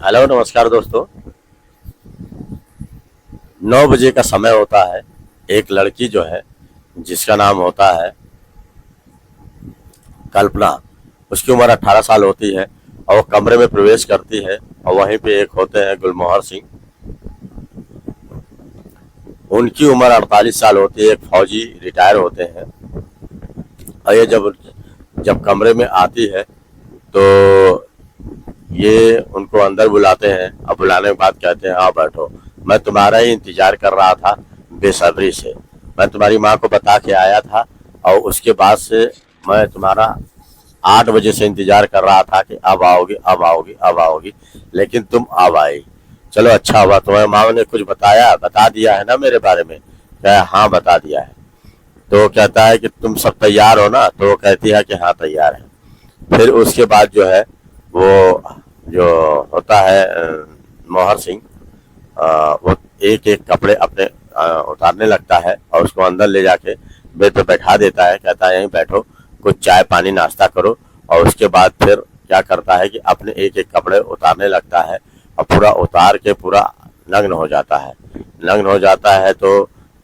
Hello नमस्कार दोस्तों। 9 बजे का समय होता है। एक लड़की जो है जिसका नाम होता है कल्पना, उसकी उम्र 18 साल होती है और वो कमरे में प्रवेश करती है और वहीं पे एक होते हैं गुलमोहर सिंह, उनकी उम्र 48 साल होती है, एक फौजी रिटायर होते हैं। और ये जब जब कमरे में आती है तो ये उनको अंदर बुलाते हैं और बुलाने के बाद कहते हैं, आओ बैठो, मैं तुम्हारा ही इंतजार कर रहा था बेसब्री से। मैं तुम्हारी माँ को बता के आया था और उसके बाद से मैं तुम्हारा 8 बजे से इंतजार कर रहा था कि अब आओगी अब आओगी अब आओगी, लेकिन तुम अब आई। चलो अच्छा हुआ, तुम्हारी माँ ने कुछ बता दिया है ना मेरे बारे में? क्या? हाँ बता दिया है। तो कहता है कि तुम सब तैयार हो ना? तो वो कहती है कि हाँ तैयार है। फिर उसके बाद जो है वो जो होता है मोहर सिंह, वो एक एक कपड़े अपने उतारने लगता है और उसको अंदर ले जाके बेड पे बैठा देता है। कहता है यहीं बैठो, कुछ चाय पानी नाश्ता करो। और उसके बाद फिर क्या करता है कि अपने एक एक कपड़े उतारने लगता है और पूरा उतार के पूरा नग्न हो जाता है। नग्न हो जाता है तो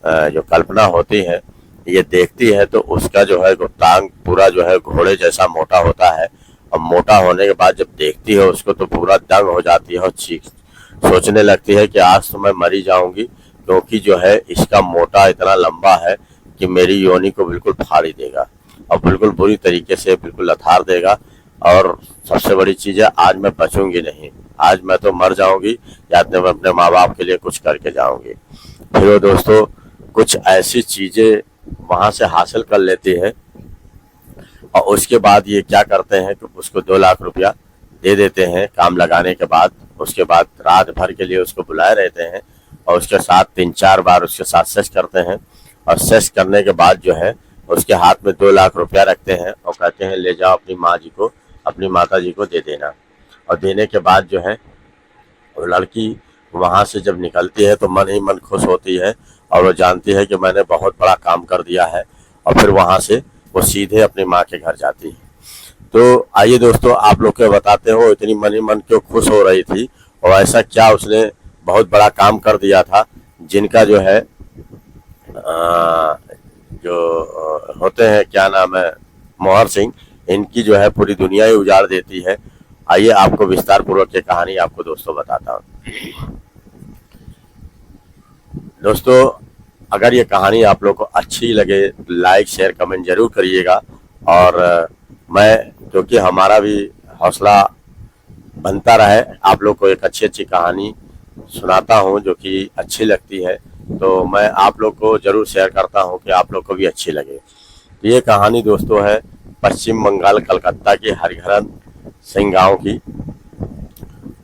जो कल्पना होती है ये देखती है तो उसका जो है टांग पूरा जो है घोड़े जैसा मोटा होता है। और मोटा होने के बाद जब देखती है उसको तो पूरा दंग हो जाती है और सोचने लगती है कि आज तो मैं मरी जाऊंगी, क्योंकि जो है इसका मोटा इतना लंबा है कि मेरी योनि को बिल्कुल फाड़ ही देगा और बिल्कुल बुरी तरीके से बिल्कुल लथार देगा। और सबसे बड़ी चीज़ है, आज मैं बचूंगी नहीं, आज मैं तो मर जाऊंगी या तो मैं अपने माँ बाप के लिए कुछ करके जाऊंगी। फिर वो दोस्तों कुछ ऐसी चीज़ें वहाँ से हासिल कर लेती है और उसके बाद ये क्या करते हैं कि उसको 2 लाख रुपया दे देते हैं काम लगाने के बाद। उसके बाद रात भर के लिए उसको बुलाए रहते हैं और उसके साथ 3-4 बार उसके साथ सेक्स करते हैं। और सेक्स करने के बाद जो है उसके हाथ में 2 लाख रुपया रखते हैं और कहते हैं ले जाओ अपनी माँ जी को, अपनी माता जी को दे देना। और देने के बाद जो है वो लड़की वहाँ से जब निकलती है तो मन ही मन खुश होती है और वो जानती है कि मैंने बहुत बड़ा काम कर दिया है। और फिर वहाँ से वो सीधे अपनी माँ के घर जाती है। तो आइए दोस्तों आप लोग को बताते हो इतनी मन ही मन क्यों खुश हो रही थी और ऐसा क्या उसने बहुत बड़ा काम कर दिया था जिनका जो है जो होते हैं क्या नाम है मोहर सिंह, इनकी जो है पूरी दुनिया ही उजाड़ देती है। आइए आपको विस्तार पूर्वक ये कहानी आपको दोस्तों बताता हूँ। दोस्तों अगर ये कहानी आप लोग को अच्छी लगे लाइक शेयर कमेंट जरूर करिएगा। और मैं क्योंकि हमारा भी हौसला बनता रहे, आप लोग को एक अच्छी अच्छी कहानी सुनाता हूँ जो कि अच्छी लगती है, तो मैं आप लोग को ज़रूर शेयर करता हूँ कि आप लोग को भी अच्छी लगे। तो ये कहानी दोस्तों है पश्चिम बंगाल कलकत्ता के हरिहरन सिंह गांव की।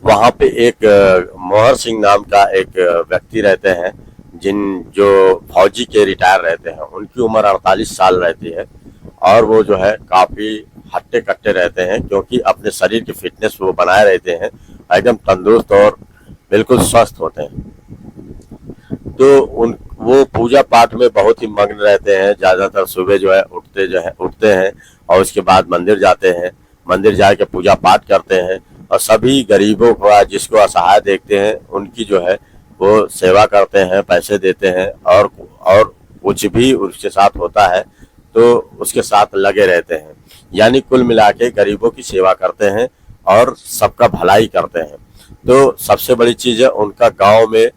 वहाँ पे एक मोहर सिंह नाम का एक व्यक्ति रहते हैं जो फौजी के रिटायर रहते हैं। उनकी उम्र 48 साल रहती है और वो जो है काफ़ी हट्टे कट्टे रहते हैं क्योंकि अपने शरीर की फिटनेस वो बनाए रहते हैं, एकदम तंदुरुस्त और बिल्कुल स्वस्थ होते हैं। तो वो पूजा पाठ में बहुत ही मग्न रहते हैं। ज़्यादातर सुबह जो है उठते हैं और उसके बाद मंदिर जाते हैं, मंदिर जाके पूजा पाठ करते हैं और सभी गरीबों को जिसको असहाय देखते हैं उनकी जो है वो सेवा करते हैं, पैसे देते हैं और कुछ भी उसके साथ होता है तो उसके साथ लगे रहते हैं। यानी कुल मिला के गरीबों की सेवा करते हैं और सबका भलाई करते हैं। तो सबसे बड़ी चीज़ है उनका गांव में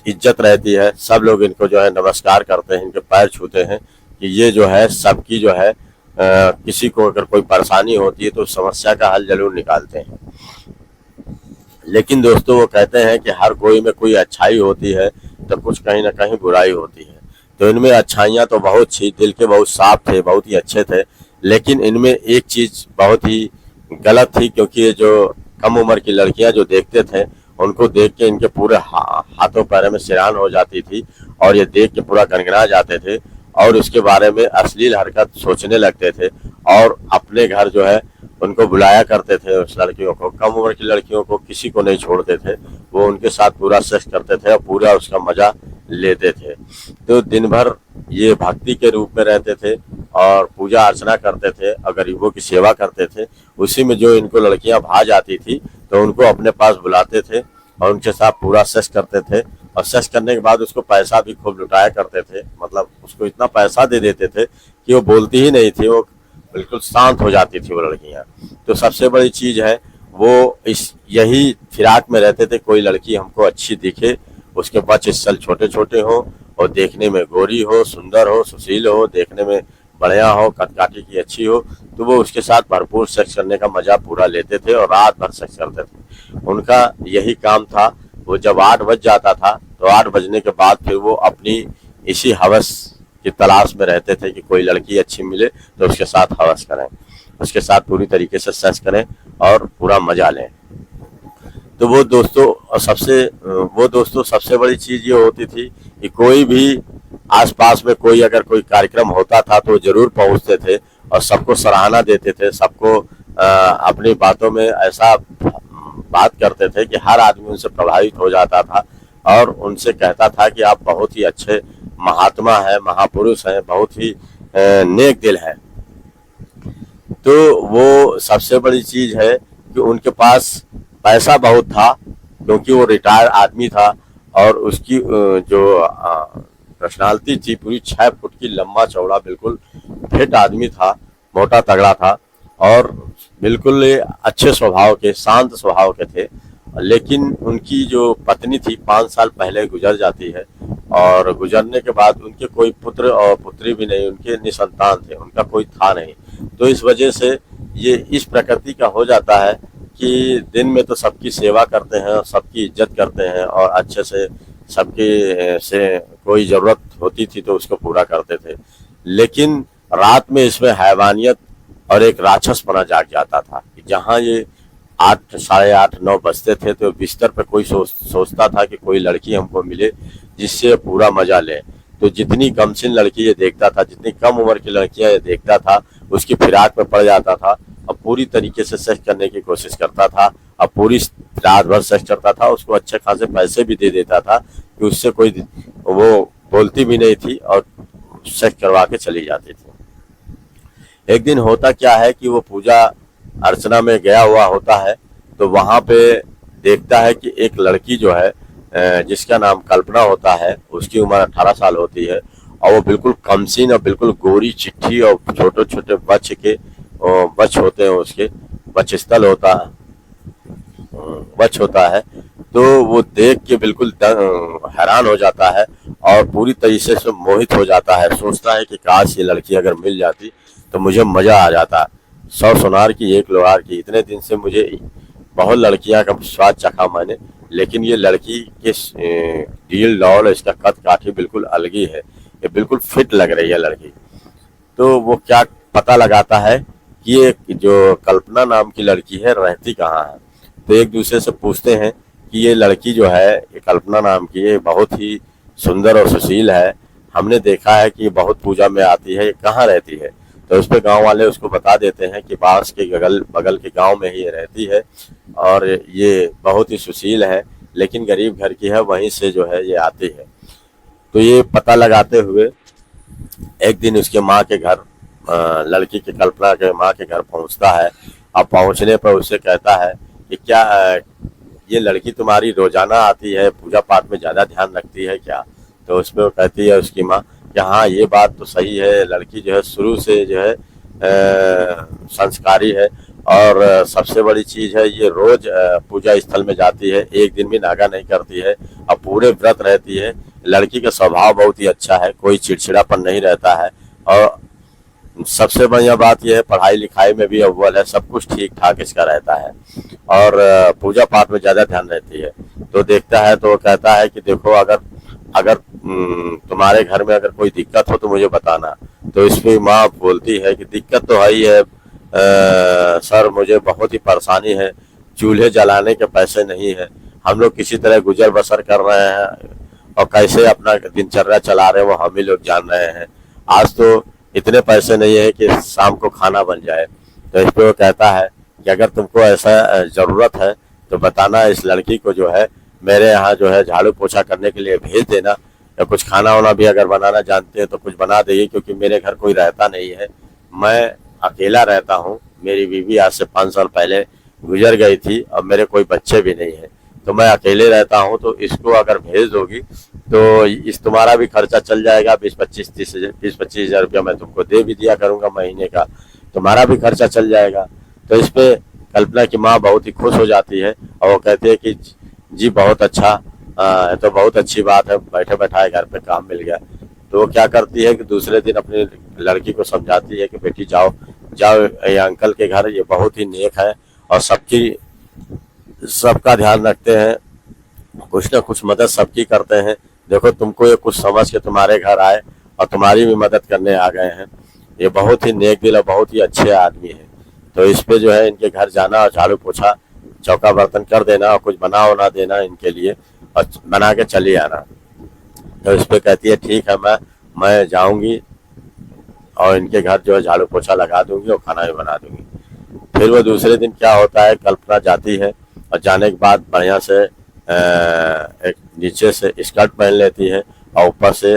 इज्जत रहती है, सब लोग इनको जो है नमस्कार करते हैं, इनके पैर छूते हैं कि ये जो है सबकी जो है किसी को अगर कोई परेशानी होती है तो समस्या का हल जरूर निकालते हैं। लेकिन दोस्तों वो कहते हैं कि हर कोई में कोई अच्छाई होती है तो कुछ कहीं ना कहीं बुराई होती है। तो इनमें अच्छाइयाँ तो बहुत थी, दिल के बहुत साफ थे, बहुत ही अच्छे थे, लेकिन इनमें एक चीज़ बहुत ही गलत थी क्योंकि ये जो कम उम्र की लड़कियां जो देखते थे उनको देख के इनके पूरे हाथों पैरों में सिरान हो जाती थी और ये देख के पूरा गनगना जाते थे और उसके बारे में अश्लील हरकत सोचने लगते थे और अपने घर जो है उनको बुलाया करते थे। उस लड़कियों को, कम उम्र की लड़कियों को किसी को नहीं छोड़ते थे, वो उनके साथ पूरा सेक्स करते थे और पूरा उसका मजा लेते थे। तो दिन भर ये भक्ति के रूप में रहते थे और पूजा अर्चना करते थे और गरीबों की सेवा करते थे। उसी में जो इनको लड़कियां भा जाती थी तो उनको अपने पास बुलाते थे और उनके साथ पूरा सेक्स करते थे, और सेक्स करने के बाद उसको पैसा भी खूब लुटाया करते थे। मतलब उसको इतना पैसा दे देते थे कि वो बोलती ही नहीं थी, वो बिल्कुल शांत हो जाती थी वो लड़कियां। तो सबसे बड़ी चीज है वो इस यही फिराक में रहते थे, कोई लड़की हमको अच्छी दिखे, उसके बच स्थल छोटे छोटे हो और देखने में गोरी हो, सुंदर हो, सुशील हो, देखने में बढ़िया हो, कदकाठी की अच्छी हो, तो वो उसके साथ भरपूर सेक्स करने का मजा पूरा लेते थे और रात भर सेक्स करते थे। उनका यही काम था। वो जब 8 बज जाता था तो 8 बजने के बाद फिर वो अपनी इसी हवस की तलाश में रहते थे कि कोई लड़की अच्छी मिले तो उसके साथ हवस करें, उसके साथ पूरी तरीके से सेक्स करें और पूरा मजा लें। तो वो दोस्तों सबसे बड़ी चीज ये होती थी कि कोई भी आसपास में कोई अगर कोई कार्यक्रम होता था तो जरूर पहुंचते थे और सबको सराहना देते थे, सबको अपनी बातों में ऐसा बात करते थे कि हर आदमी उनसे प्रभावित हो जाता था और उनसे कहता था कि आप बहुत ही अच्छे महात्मा हैं, महापुरुष हैं, बहुत ही नेक दिल हैं। तो वो सबसे बड़ी चीज है कि उनके पास पैसा बहुत था, क्योंकि वो रिटायर आदमी था और उसकी जो पर्सनालिटी थी पूरी 6 फुट की, लंबा चौड़ा, बिल्कुल फिट आदमी था, मोटा तगड़ा था और बिल्कुल अच्छे स्वभाव के, शांत स्वभाव के थे। लेकिन उनकी जो पत्नी थी 5 साल पहले गुजर जाती है और गुजरने के बाद उनके कोई पुत्र और पुत्री भी नहीं, उनके निसंतान थे, उनका कोई था नहीं। तो इस वजह से ये इस प्रकृति का हो जाता है कि दिन में तो सबकी सेवा करते हैं, सबकी इज्जत करते हैं और अच्छे से सबके से कोई ज़रूरत होती थी तो उसको पूरा करते थे, लेकिन रात में इसमें हैवानियत और एक राक्षसपना जाग जाता था कि जहाँ ये 8, साढ़े 8, 9 बजते थे तो बिस्तर पर कोई सोचता था कि कोई लड़की हमको मिले जिससे पूरा मजा ले। तो जितनी कमसिन लड़की ये देखता था, जितनी कम उम्र की लड़कियां ये देखता था, उसकी फिराक में पड़ जाता था और पूरी तरीके से सेक्स करने की कोशिश करता था और पूरी रात भर सेक्स करता था। उसको अच्छे खासे पैसे भी दे देता था कि उससे कोई वो बोलती भी नहीं थी और सेक्स करवा के चली जाती थी। एक दिन होता क्या है कि वो पूजा अर्चना में गया हुआ होता है तो वहां पे देखता है कि एक लड़की जो है जिसका नाम कल्पना होता है, उसकी उम्र 18 साल होती है और वो बिल्कुल कमसीन और बिल्कुल गोरी चिट्ठी और छोटे छोटे बच होते हैं, उसके बचस्थल होता है, बच होता है। तो वो देख के बिल्कुल हैरान हो जाता है और पूरी तरीके से मोहित हो जाता है। सोचता है कि काश ये लड़की अगर मिल जाती तो मुझे मजा आ जाता, 100 सोनार की 1 लोहार की। इतने दिन से मुझे बहुत लड़कियां का स्वाद चखा मैंने, लेकिन ये लड़की के डील डॉल, इसका कद काठी बिल्कुल अलग ही है, ये बिल्कुल फिट लग रही है लड़की। तो वो क्या पता लगाता है कि ये जो कल्पना नाम की लड़की है रहती कहाँ है। तो एक दूसरे से पूछते हैं कि ये लड़की जो है, ये कल्पना नाम की, ये बहुत ही सुंदर और सुशील है, हमने देखा है कि बहुत पूजा में आती है, ये कहाँ रहती है। तो उस पर गाँव वाले उसको बता देते हैं कि बांस के बगल के गांव में ही रहती है और ये बहुत ही सुशील है, लेकिन गरीब घर की है, वहीं से जो है ये आती है। तो ये पता लगाते हुए एक दिन उसके माँ के घर, लड़की की कल्पना के माँ के घर पहुंचता है। अब पहुंचने पर उससे कहता है कि क्या ये लड़की तुम्हारी रोजाना आती है, पूजा पाठ में ज़्यादा ध्यान रखती है क्या। तो उसमें वो कहती है उसकी माँ कि हाँ ये बात तो सही है, लड़की जो है शुरू से जो है संस्कारी है और सबसे बड़ी चीज़ है ये रोज पूजा स्थल में जाती है, एक दिन भी नागा नहीं करती है और पूरे व्रत रहती है। लड़की का स्वभाव बहुत ही अच्छा है, कोई चिड़चिड़ापन नहीं रहता है और सबसे बढ़िया बात यह है पढ़ाई लिखाई में भी अव्वल है, सब कुछ ठीक ठाक इसका रहता है और पूजा पाठ में ज़्यादा ध्यान रहती है। तो देखता है तो वो कहता है कि देखो अगर तुम्हारे घर में अगर कोई दिक्कत हो तो मुझे बताना। तो इस पे माँ बोलती है कि दिक्कत तो है ही है सर, मुझे बहुत ही परेशानी है, चूल्हे जलाने के पैसे नहीं है, हम लोग किसी तरह गुजर बसर कर रहे हैं और कैसे अपना दिनचर्या चला रहे हैं वो हम ही लोग जान रहे हैं। आज तो इतने पैसे नहीं है कि शाम को खाना बन जाए। तो इस पे वो कहता है कि अगर तुमको ऐसा ज़रूरत है तो बताना, इस लड़की को जो है मेरे यहाँ जो है झाड़ू पोछा करने के लिए भेज देना, या कुछ खाना वाना भी अगर बनाना जानते हैं तो कुछ बना देगी, क्योंकि मेरे घर कोई रहता नहीं है, मैं अकेला रहता हूँ। मेरी बीवी आज से 5 साल पहले गुजर गई थी और मेरे कोई बच्चे भी नहीं है, तो मैं अकेले रहता हूँ, तो इसको अगर भेज दोगी तो इस तुम्हारा भी खर्चा चल जाएगा, 20-25 हज़ार रुपया मैं तुमको दे भी दिया करूँगा महीने का, तुम्हारा भी खर्चा चल जाएगा। तो इस पे कल्पना की माँ बहुत ही खुश हो जाती है और वो कहती है कि जी बहुत अच्छा, तो बहुत अच्छी बात है, बैठे बैठाए घर पे काम मिल गया। तो वो क्या करती है कि दूसरे दिन अपनी लड़की को समझाती है कि बेटी जाओ जाओ, ये अंकल के घर, ये बहुत ही नेक है और सबका ध्यान रखते हैं, कुछ ना कुछ मदद सबकी करते हैं। देखो तुमको ये कुछ समझ के तुम्हारे घर आए और तुम्हारी भी मदद करने आ गए हैं, ये बहुत ही नेक दिल और बहुत ही अच्छे आदमी हैं। तो इस पे जो है इनके घर जाना और झाड़ू पोछा चौका बर्तन कर देना और कुछ बना वना देना इनके लिए और बना के चली आना। तो इस पे कहती है ठीक है, मैं जाऊंगी और इनके घर जो है झाड़ू पोछा लगा दूंगी और खाना भी बना दूंगी। फिर वो दूसरे दिन क्या होता है, कल्पना जाती है और जाने के बाद बढ़िया से एक नीचे से स्कर्ट पहन लेती है और ऊपर से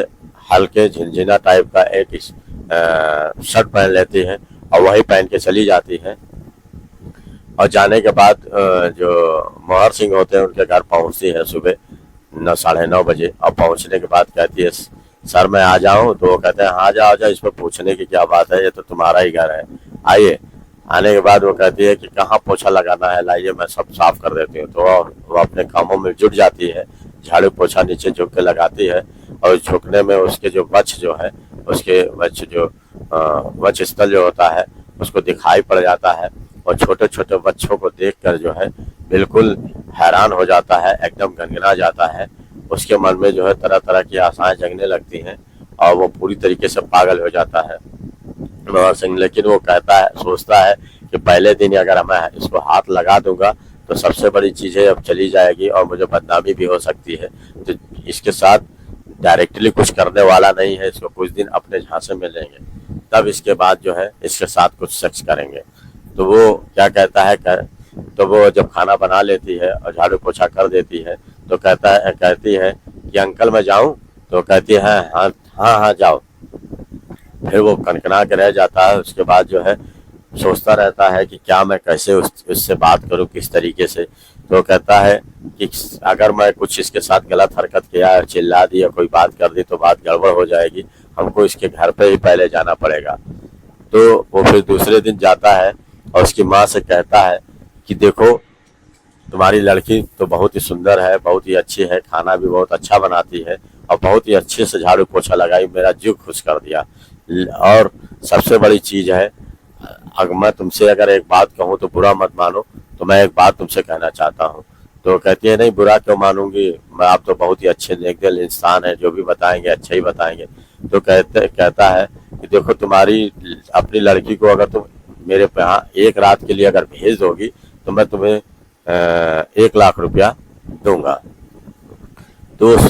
हल्के झिनझिना टाइप का एक शर्ट पहन लेती है और वही पहन के चली जाती है। और जाने के बाद जो मोहर सिंह होते हैं उनके घर पहुंचती है सुबह 9-9:30 और पहुंचने के बाद कहती है सर मैं आ जाऊं, तो वो कहते हैं हाँ आ जाओ, इसमें पूछने की क्या बात है, ये तो तुम्हारा ही घर है, आइए। आने के बाद वो कहती है कि कहाँ पोछा लगाना है, लाइए मैं सब साफ कर देती हूँ। तो वो अपने कामों में जुट जाती है, झाड़ू पोछा नीचे झुक के लगाती है और झुकने में उसके जो वक्ष जो है, उसके वक्ष स्थल जो होता है उसको दिखाई पड़ जाता है और छोटे छोटे बच्चों को देखकर जो है बिल्कुल हैरान हो जाता है, एकदम गनगना जाता है। उसके मन में जो है तरह तरह की आशाएं जगने लगती हैं और वो पूरी तरीके से पागल हो जाता है मनोहर सिंह। लेकिन वो सोचता है कि पहले दिन अगर मैं इसको हाथ लगा दूंगा तो सबसे बड़ी चीजें अब चली जाएगी और मुझे बदनामी भी हो सकती है, तो इसके साथ डायरेक्टली कुछ करने वाला नहीं है, इसको कुछ दिन अपने झांसे में लेंगे, तब इसके बाद जो है इसके साथ कुछ सेक्स करेंगे। तो वो क्या कहता है तो वो जब खाना बना लेती है और झाड़ू पोछा कर देती है तो कहती है कि अंकल मैं जाऊं, तो कहती है हाँ हाँ हाँ जाओ। फिर वो कनकना के रह जाता है। उसके बाद जो है सोचता रहता है कि क्या मैं कैसे उससे बात करूं, किस तरीके से। तो कहता है कि अगर मैं कुछ इसके साथ गलत हरकत किया, चिल्ला दी या कोई बात कर दी तो बात गड़बड़ हो जाएगी, हमको इसके घर पे ही पहले जाना पड़ेगा। तो वो फिर दूसरे दिन जाता है और उसकी माँ से कहता है कि देखो तुम्हारी लड़की तो बहुत ही सुंदर है, बहुत ही अच्छी है, खाना भी बहुत अच्छा बनाती है और बहुत ही अच्छे से झाड़ू पोछा लगाई, मेरा जीव खुश कर दिया। और सबसे बड़ी चीज है, अगर मैं तुमसे अगर एक बात कहूँ तो बुरा मत मानो, तो मैं एक बात तुमसे कहना चाहता हूँ। तो कहती है नहीं बुरा क्यों मानूंगी, मैं आप तो बहुत ही अच्छे नेक दिल इंसान है, जो भी बताएंगे अच्छा ही बताएंगे। तो कहता है कि देखो तुम्हारी अपनी लड़की को अगर तुम मेरे यहाँ एक रात के लिए अगर भेज दोगी तो मैं तुम्हें 1 लाख रुपया दूंगा। तो वो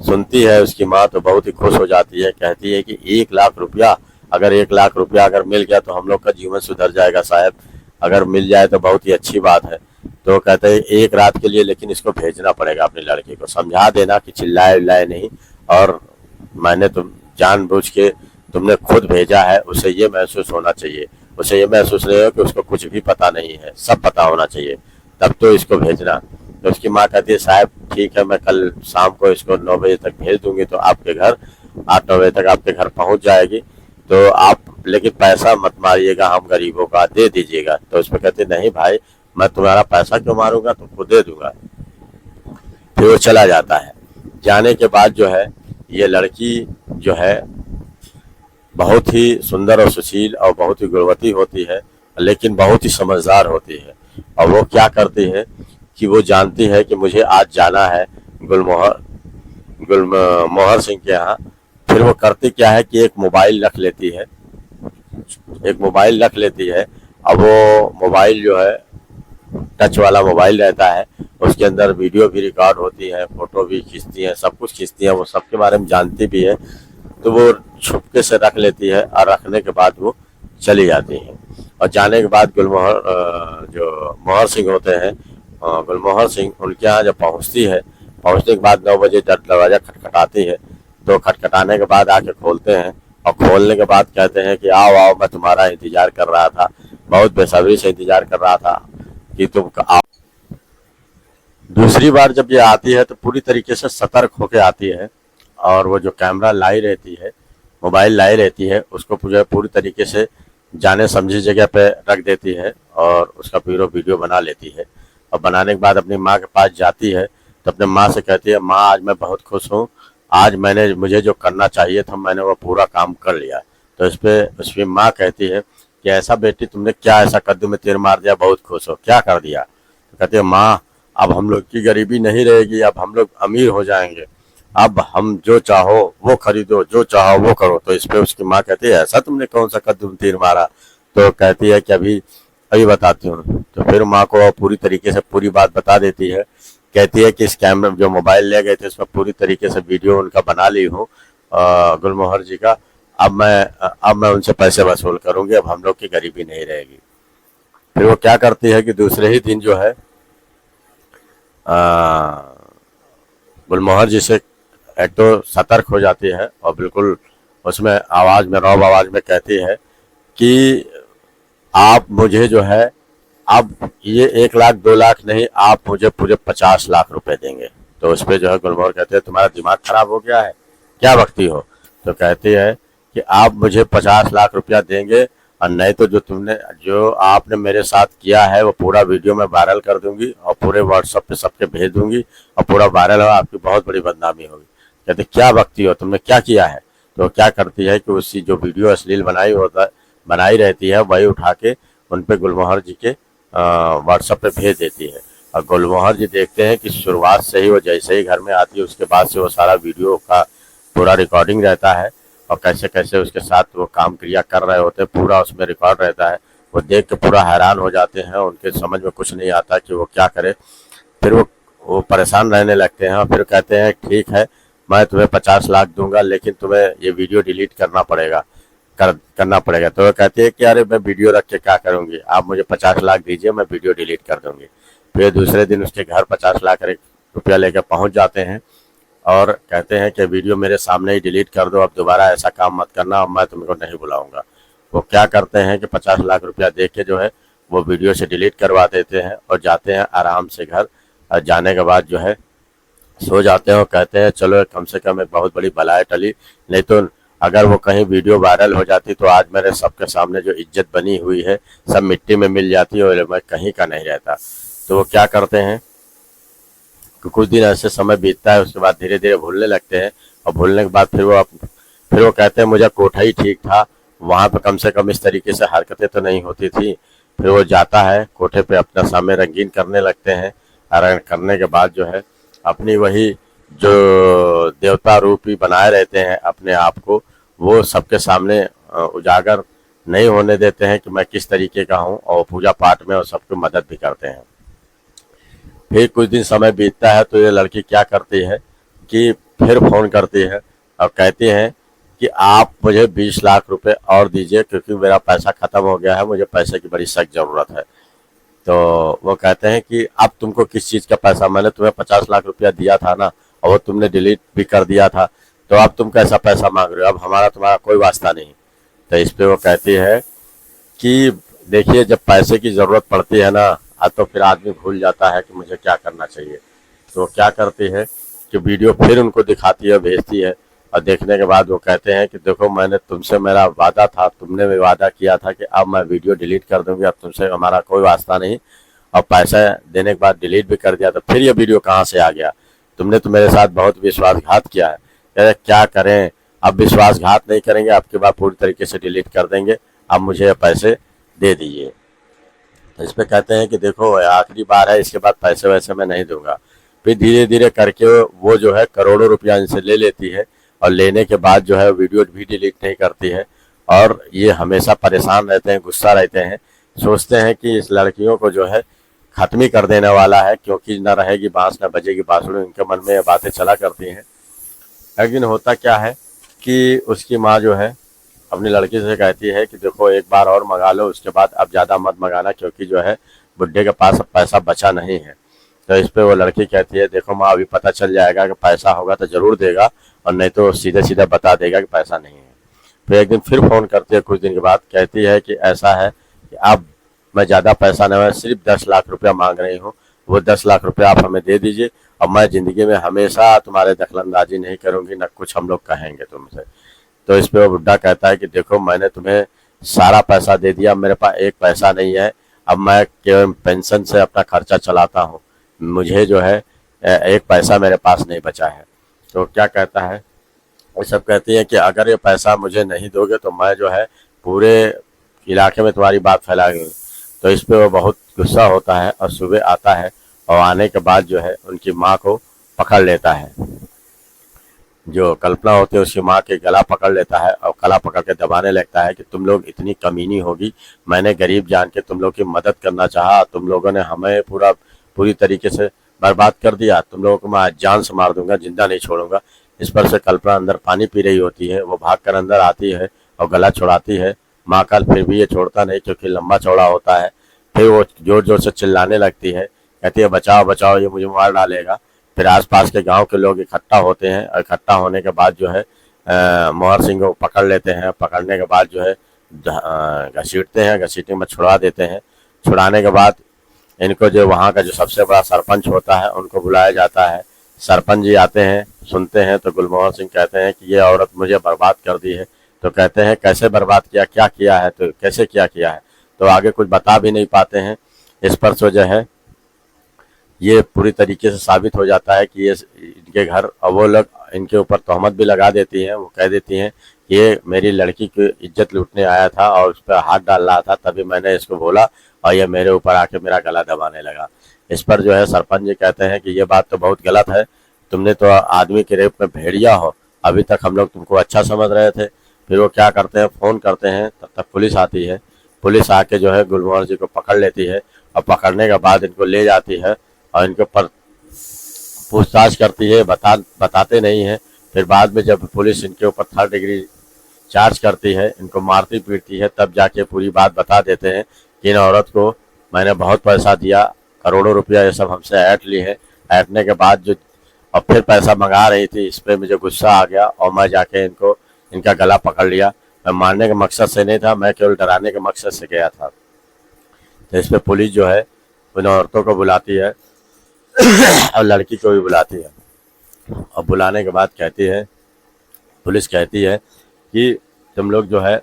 सुनती है उसकी माँ तो बहुत ही खुश हो जाती है, कहती है कि 1 लाख रुपया, अगर 1 लाख रुपया अगर मिल गया तो हम लोग का जीवन सुधर जाएगा साहब, अगर मिल जाए तो बहुत ही अच्छी बात है। तो कहते हैं 1 रात के लिए, लेकिन इसको भेजना पड़ेगा अपनी लड़की को, समझा देना कि चिल्लाए उल्लाए नहीं, और मैंने तुम जानबूझ के तुमने खुद भेजा है, उसे ये महसूस होना चाहिए, उसे ये महसूस नहीं हो कि उसको कुछ भी पता नहीं है, सब पता होना चाहिए, तब तो इसको भेजना। तो उसकी माँ कहती है साहब ठीक है, मैं कल शाम को इसको 9 बजे तक भेज दूंगी, तो आपके घर 8-9 बजे तक आपके घर पहुंच जाएगी, तो आप लेकिन पैसा मत मारिएगा, हम गरीबों का दे दीजिएगा। तो उसमें कहते नहीं भाई मैं तुम्हारा पैसा क्यों मारूंगा, तुमको दे दूंगा। फिर वो चला जाता है। जाने के बाद जो है ये लड़की जो है बहुत ही सुंदर और सुशील और बहुत ही गुणवती होती है, लेकिन बहुत ही समझदार होती है। और वो क्या करती है कि वो जानती है कि मुझे आज जाना है गुलमोहर सिंह के यहाँ। फिर वो करती क्या है कि एक मोबाइल रख लेती है, अब वो मोबाइल जो है टच वाला मोबाइल रहता है, उसके अंदर वीडियो भी रिकॉर्ड होती है, फोटो भी खींचती है, सब कुछ खींचती है, वो सबके बारे में जानती भी है। तो वो छुपके से रख लेती है और रखने के बाद वो चली जाती है। और जाने के बाद जो मोहर सिंह होते हैं, गुलमोहर सिंह उनके यहाँ जब पहुँचती है, पहुँचने के बाद 9 बजे दरवाजा खटखटाती है। तो खटखटाने के बाद आके खोलते हैं और खोलने के बाद कहते हैं कि आओ आओ, मैं तुम्हारा इंतजार कर रहा था, बहुत बेसब्री से इंतजार कर रहा था, कि तुम आप। दूसरी बार जब ये आती है तो पूरी तरीके से सतर्क होके आती है, और वो जो कैमरा लाई रहती है, मोबाइल लाई रहती है, उसको पूरी तरीके से जाने समझी जगह पे रख देती है और उसका पूरा वीडियो बना लेती है। और बनाने के बाद अपनी माँ के पास जाती है तो अपने माँ से कहती है, माँ आज मैं बहुत खुश हूँ, आज मुझे जो करना चाहिए था मैंने वो पूरा काम कर लिया। तो इस पे उसकी माँ कहती है कि ऐसा बेटी तुमने क्या ऐसा कद्दू में तीर मार दिया, बहुत खुश हो, क्या कर दिया? तो कहती है, माँ अब हम लोग की गरीबी नहीं रहेगी, अब हम लोग अमीर हो जाएंगे, अब हम जो चाहो वो खरीदो, जो चाहो वो करो। तो इस पे उसकी माँ कहती है, ऐसा तुमने कौन सा कद्दू में तीर मारा? तो कहती है कि अभी अभी बताती हूँ। तो फिर माँ को पूरी तरीके से पूरी बात बता देती है। कहती है कि इस कैमरे जो मोबाइल ले गए थे उसमें पूरी तरीके से वीडियो उनका बना ली हूँ गुलमोहर जी का। अब मैं उनसे पैसे वसूल करूंगी, अब हम लोग की गरीबी नहीं रहेगी। फिर वो क्या करती है कि दूसरे ही दिन जो है गुलमोहर जी से एक तो सतर्क हो जाती है और बिल्कुल उसमें आवाज में, रौब आवाज में कहती है कि आप मुझे जो है अब ये 1 लाख 2 लाख नहीं, आप मुझे पूरे 50 लाख रुपए देंगे। तो उस पर जो है गुलमोहर कहते हैं, तुम्हारा दिमाग खराब हो गया है, क्या बकती हो? तो कहती है कि आप मुझे 50 लाख रुपया देंगे और नहीं तो जो आपने मेरे साथ किया है वो पूरा वीडियो में वायरल कर दूंगी और पूरे व्हाट्सएप पे सबके भेज दूंगी और पूरा वायरल हो, आपकी बहुत बड़ी बदनामी होगी। कहते क्या बकती हो, तुमने क्या किया है? तो क्या करती है कि उसकी जो वीडियो अश्लील बनाई रहती है वही उठा के उन पे गुलमोहर जी के व्हाट्सएप पे भेज देती है। और गुलमोहर जी देखते हैं कि शुरुआत से ही वो जैसे ही घर में आती है उसके बाद से वो सारा वीडियो का पूरा रिकॉर्डिंग रहता है और कैसे कैसे उसके साथ वो काम क्रिया कर रहे होते हैं पूरा उसमें रिकॉर्ड रहता है। वो देख के पूरा हैरान हो जाते हैं, उनके समझ में कुछ नहीं आता कि वो क्या करे। फिर वो परेशान रहने लगते हैं और फिर कहते हैं ठीक है, मैं तुम्हें 50 लाख दूंगा लेकिन तुम्हें ये वीडियो डिलीट करना पड़ेगा। तो वो कहती है कि अरे मैं वीडियो रख के क्या करूंगी, आप मुझे 50 लाख दीजिए, मैं वीडियो डिलीट कर दूंगी। फिर दूसरे दिन उसके घर 50 लाख रुपया लेकर पहुंच जाते हैं और कहते हैं कि वीडियो मेरे सामने ही डिलीट कर दो, अब दोबारा ऐसा काम मत करना, अब मैं तुमको नहीं बुलाऊंगा। वो क्या करते हैं कि 50 लाख रुपया दे के जो है वो वीडियो से डिलीट करवा देते हैं और जाते हैं आराम से घर। और जाने के बाद जो है सो जाते हैं और कहते हैं चलो कम से कम एक बहुत बड़ी बलाई टली, नहीं तो अगर वो कहीं वीडियो वायरल हो जाती तो आज मेरे सबके सामने जो इज्जत बनी हुई है सब मिट्टी में मिल जाती और मैं कहीं का नहीं रहता। तो वो क्या करते हैं कि कुछ दिन ऐसे समय बीतता है, उसके बाद धीरे धीरे भूलने लगते हैं और भूलने के बाद फिर वो कहते हैं मुझे कोठा ही ठीक था, वहाँ पे कम से कम इस तरीके से हरकतें तो नहीं होती थी। फिर वो जाता है कोठे पे, अपना समय रंगीन करने लगते हैं और करने के बाद जो है अपनी वही जो देवता रूपी बनाए रहते हैं अपने आप को, वो सबके सामने उजागर नहीं होने देते हैं कि मैं किस तरीके का हूँ, और पूजा पाठ में और सबको मदद भी करते हैं। फिर कुछ दिन समय बीतता है तो ये लड़की क्या करती है कि फिर फोन करती है और कहती है कि आप मुझे 20 लाख रुपए और दीजिए क्योंकि मेरा पैसा खत्म हो गया है, मुझे पैसे की बड़ी सख्त जरूरत है। तो वो कहते हैं कि अब तुमको किस चीज़ का पैसा, मैंने तुम्हें 50 लाख रुपया दिया था ना और वो तुमने डिलीट भी कर दिया था, तो अब तुम कैसा पैसा मांग रहे हो, अब हमारा तुम्हारा कोई वास्ता नहीं। तो इस पे वो कहती है कि देखिए जब पैसे की ज़रूरत पड़ती है ना तो फिर आदमी भूल जाता है कि मुझे क्या करना चाहिए। तो वो क्या करती है कि वीडियो फिर उनको दिखाती है, भेजती है, और देखने के बाद वो कहते हैं कि देखो मैंने तुमसे, मेरा वादा था, तुमने भी वादा किया था कि अब मैं वीडियो डिलीट कर दूंगी, अब तुमसे हमारा कोई वास्ता नहीं, और पैसा देने के बाद डिलीट भी कर दिया, तो फिर ये वीडियो कहाँ से आ गया? तुमने तो मेरे साथ बहुत विश्वासघात किया है। अरे क्या करें, अब विश्वासघात नहीं करेंगे, आपके बाद पूरी तरीके से डिलीट कर देंगे, अब मुझे पैसे दे दीजिए। तो इस पे कहते हैं कि देखो आखिरी बार है, इसके बाद पैसे वैसे मैं नहीं दूंगा। फिर धीरे धीरे करके वो जो है करोड़ों रुपया इनसे ले लेती है और लेने के बाद जो है वीडियो भी डिलीट नहीं करती है। और ये हमेशा परेशान रहते हैं, गुस्सा रहते हैं, सोचते हैं कि इस लड़कियों को जो है खत्म ही कर देने वाला है, क्योंकि न रहेगी बांस न बजेगी बांसुरी, इनके मन में ये बातें चला करती हैं। लेकिन होता क्या है कि उसकी माँ जो है अपनी लड़की से कहती है कि देखो एक बार और मंगा लो, उसके बाद अब ज़्यादा मत मंगाना, क्योंकि जो है बुढ़े के पास अब पैसा बचा नहीं है। तो इस पे वो लड़की कहती है देखो माँ अभी पता चल जाएगा कि पैसा होगा तो ज़रूर देगा, और नहीं तो सीधे सीधे बता देगा कि पैसा नहीं है। फिर एक दिन फिर फ़ोन करती है कुछ दिन के बाद, कहती है कि ऐसा है कि अब मैं ज़्यादा पैसा नहीं, मैं सिर्फ 10 लाख रुपया मांग रही हूँ, वो 10 लाख रुपया आप हमें दे दीजिए और मैं ज़िंदगी में हमेशा तुम्हारे दखलंदाजी नहीं करूँगी, न कुछ हम लोग कहेंगे तुमसे। तो इस पे वो बुड्ढा कहता है कि देखो मैंने तुम्हें सारा पैसा दे दिया, मेरे पास एक पैसा नहीं है, अब मैं केवल पेंशन से अपना खर्चा चलाता हूँ, मुझे जो है एक पैसा मेरे पास नहीं बचा है। तो क्या कहता है, वो सब कहती है कि अगर ये पैसा मुझे नहीं दोगे तो मैं जो है पूरे इलाके में तुम्हारी बात फैलाऊंगी। तो इस पे वो बहुत गुस्सा होता है और सुबह आता है और आने के बाद जो है उनकी माँ को पकड़ लेता है। जो कल्पना होती है उसकी माँ के गला पकड़ लेता है और गला पकड़ के दबाने लगता है कि तुम लोग इतनी कमीनी होगी, मैंने गरीब जान के तुम लोग की मदद करना चाहा, तुम लोगों ने हमें पूरी तरीके से बर्बाद कर दिया, तुम लोगों को मैं आज जान से मार दूंगा, जिंदा नहीं छोड़ूंगा। इस पर से कल्पना अंदर पानी पी रही होती है, वो भाग कर अंदर आती है और गला छुड़ाती है माँ का, फिर भी ये छोड़ता नहीं क्योंकि लंबा चौड़ा होता है। फिर वो जोर जोर से चिल्लाने लगती है, कहती है बचाओ बचाओ, ये मुझे मार डालेगा। फिर आसपास के गांव के लोग इकट्ठा होते हैं और इकट्ठा होने के बाद जो है मोहर सिंह को पकड़ लेते हैं। पकड़ने के बाद जो है घसीटते हैं, घसीटने में छुड़ा देते हैं। छुड़ाने के बाद इनको जो वहाँ का जो सबसे बड़ा सरपंच होता है उनको बुलाया जाता है। सरपंच जी आते हैं, सुनते हैं तो गुलमोहर सिंह कहते हैं कि ये औरत मुझे बर्बाद कर दी है। तो कहते हैं कैसे बर्बाद किया, क्या किया है, तो कैसे क्या किया है, तो आगे कुछ बता भी नहीं पाते हैं। इस पर तो जो है ये पूरी तरीके से साबित हो जाता है कि ये इनके घर, और वो लोग इनके ऊपर तहमत भी लगा देती हैं। वो कह देती हैं कि ये मेरी लड़की की इज्जत लूटने आया था और उस पर हाथ डाल रहा था, तभी मैंने इसको बोला और ये मेरे ऊपर आके मेरा गला दबाने लगा। इस पर जो है सरपंच जी कहते हैं कि ये बात तो बहुत गलत है, तुमने तो आदमी के रेप में भेड़िया हो, अभी तक हम लोग तुमको अच्छा समझ रहे थे। फिर वो क्या करते हैं, फ़ोन करते हैं, तब तक पुलिस आती है। पुलिस आके जो है गुलमोहर जी को पकड़ लेती है और पकड़ने के बाद इनको ले जाती है और इनके ऊपर पूछताछ करती है, बताते नहीं हैं। फिर बाद में जब पुलिस इनके ऊपर 3rd डिग्री चार्ज करती है, इनको मारती पीटती है, तब जाके पूरी बात बता देते हैं कि इन औरत को मैंने बहुत पैसा दिया, करोड़ों रुपया ये सब हमसे ऐंठ ली है। ऐंठने के बाद जो और फिर पैसा मंगा रही थी, इस पर मुझे गुस्सा आ गया और मैं जाके इनका गला पकड़ लिया। मैं मारने के मकसद से नहीं था, मैं केवल डराने के मकसद से गया था। तो इस पर पुलिस जो है उन औरतों को बुलाती है और लड़की को भी बुलाती है और बुलाने के बाद कहती है, पुलिस कहती है कि तुम लोग जो है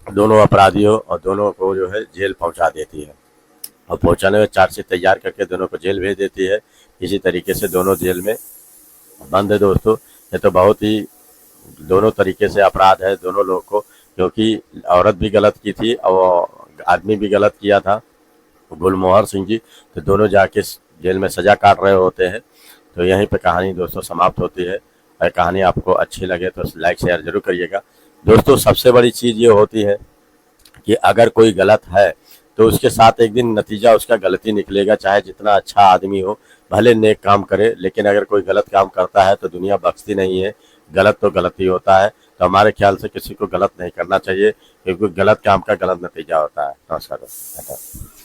दोनों अपराधियों और दोनों को जो है जेल पहुंचा देती है और पहुंचाने में चार्जशीट तैयार करके दोनों को जेल भेज देती है। इसी तरीके से दोनों जेल में बंद है। दोस्तों ये तो बहुत ही दोनों तरीके से अपराध है दोनों लोगों को, क्योंकि औरत भी गलत की थी और आदमी भी गलत किया था गुलमोहर सिंह जी। तो दोनों जाके जेल में सज़ा काट रहे होते हैं। तो यहीं पे कहानी दोस्तों समाप्त होती है। और कहानी आपको अच्छी लगे तो लाइक शेयर जरूर करिएगा। दोस्तों सबसे बड़ी चीज़ ये होती है कि अगर कोई गलत है तो उसके साथ एक दिन नतीजा उसका गलती निकलेगा, चाहे जितना अच्छा आदमी हो, भले नेक काम करे, लेकिन अगर कोई गलत काम करता है तो दुनिया बख्शती नहीं है। गलत तो गलत ही होता है। तो हमारे ख्याल से किसी को गलत नहीं करना चाहिए, क्योंकि गलत काम का गलत नतीजा होता है। नमस्कार दोस्तों।